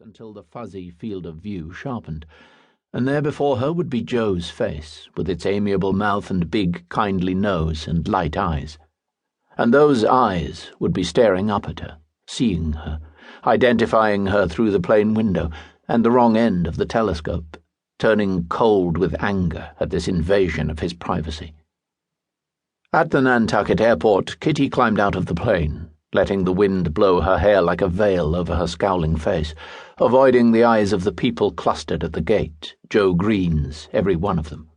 until the fuzzy field of view sharpened, and there before her would be Joe's face, with its amiable mouth and big, kindly nose and light eyes. And those eyes would be staring up at her, seeing her, identifying her through the plane window and the wrong end of the telescope, turning cold with anger at this invasion of his privacy. At the Nantucket airport, Kitty climbed out of the plane, letting the wind blow her hair like a veil over her scowling face, avoiding the eyes of the people clustered at the gate, Joe Green's, every one of them.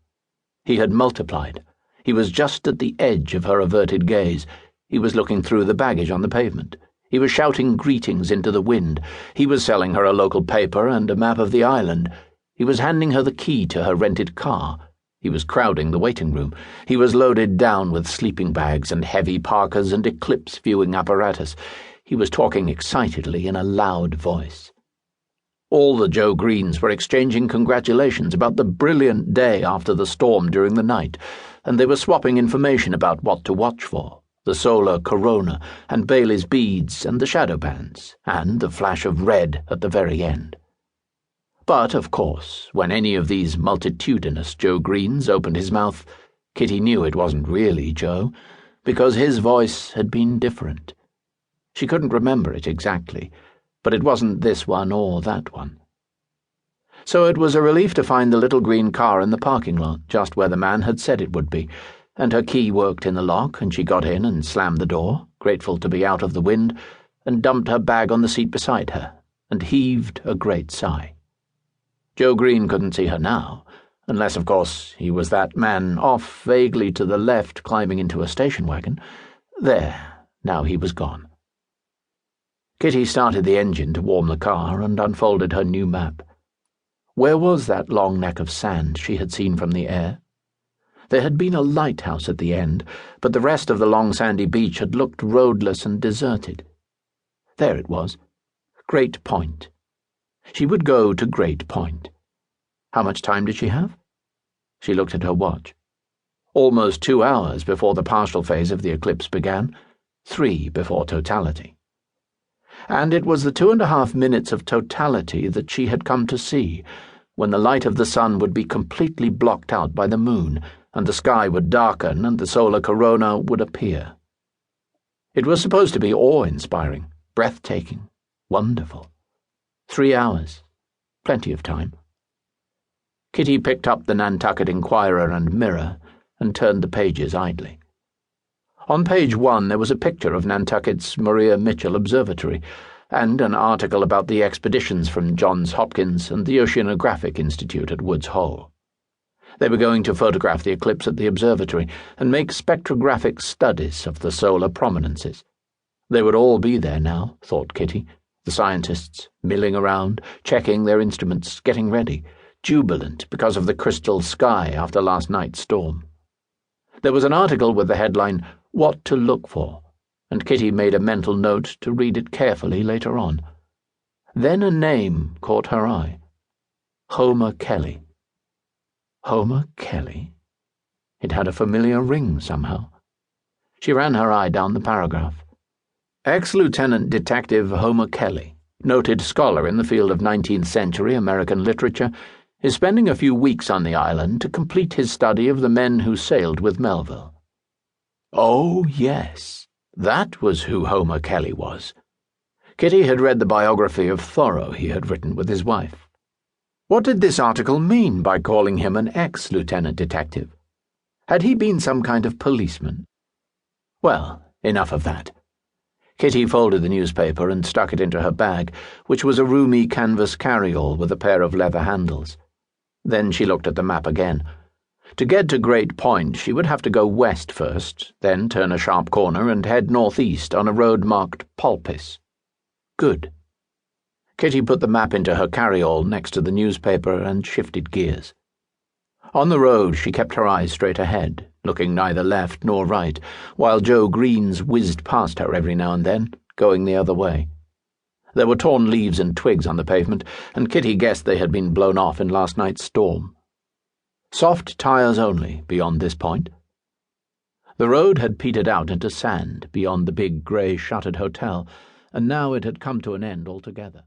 He had multiplied. He was just at the edge of her averted gaze. He was looking through the baggage on the pavement. He was shouting greetings into the wind. He was selling her a local paper and a map of the island. He was handing her the key to her rented car. He was crowding the waiting room. He was loaded down with sleeping bags and heavy parkas and eclipse viewing apparatus. He was talking excitedly in a loud voice. All the Joe Greens were exchanging congratulations about the brilliant day after the storm during the night, and they were swapping information about what to watch for, the solar corona and Bailey's beads and the shadow bands, and the flash of red at the very end. But, of course, when any of these multitudinous Joe Greens opened his mouth, Kitty knew it wasn't really Joe, because his voice had been different. She couldn't remember it exactly, but it wasn't this one or that one. So it was a relief to find the little green car in the parking lot, just where the man had said it would be, and her key worked in the lock, and she got in and slammed the door, grateful to be out of the wind, and dumped her bag on the seat beside her, and heaved a great sigh. Joe Green couldn't see her now, unless, of course, he was that man off vaguely to the left climbing into a station wagon. There, now he was gone. Kitty started the engine to warm the car and unfolded her new map. Where was that long neck of sand she had seen from the air? There had been a lighthouse at the end, but the rest of the long sandy beach had looked roadless and deserted. There it was, Great Point. She would go to Great Point. How much time did she have? She looked at her watch. Almost 2 hours before the partial phase of the eclipse began, 3 before totality. And it was the 2.5 minutes of totality that she had come to see, when the light of the sun would be completely blocked out by the moon, and the sky would darken and the solar corona would appear. It was supposed to be awe-inspiring, breathtaking, wonderful. 3 hours. Plenty of time. Kitty picked up the Nantucket Inquirer and Mirror and turned the pages idly. On page 1 there was a picture of Nantucket's Maria Mitchell Observatory and an article about the expeditions from Johns Hopkins and the Oceanographic Institute at Woods Hole. They were going to photograph the eclipse at the observatory and make spectrographic studies of the solar prominences. They would all be there now, thought Kitty, the scientists, milling around, checking their instruments, getting ready, jubilant because of the crystal sky after last night's storm. There was an article with the headline, What to Look For, and Kitty made a mental note to read it carefully later on. Then a name caught her eye. Homer Kelly. Homer Kelly? It had a familiar ring somehow. She ran her eye down the paragraph. Ex-Lieutenant Detective Homer Kelly, noted scholar in the field of 19th century American literature, is spending a few weeks on the island to complete his study of the men who sailed with Melville. Oh, yes, that was who Homer Kelly was. Kitty had read the biography of Thoreau he had written with his wife. What did this article mean by calling him an ex-lieutenant detective? Had he been some kind of policeman? Well, enough of that. Kitty folded the newspaper and stuck it into her bag, which was a roomy canvas carryall with a pair of leather handles. Then she looked at the map again. To get to Great Point, she would have to go west first, then turn a sharp corner and head northeast on a road marked Pulpis. Good. Kitty put the map into her carryall next to the newspaper and shifted gears. On the road, she kept her eyes straight ahead, looking neither left nor right, while Joe Greens whizzed past her every now and then, going the other way. There were torn leaves and twigs on the pavement, and Kitty guessed they had been blown off in last night's storm. Soft tires only beyond this point. The road had petered out into sand beyond the big grey shuttered hotel, and now it had come to an end altogether.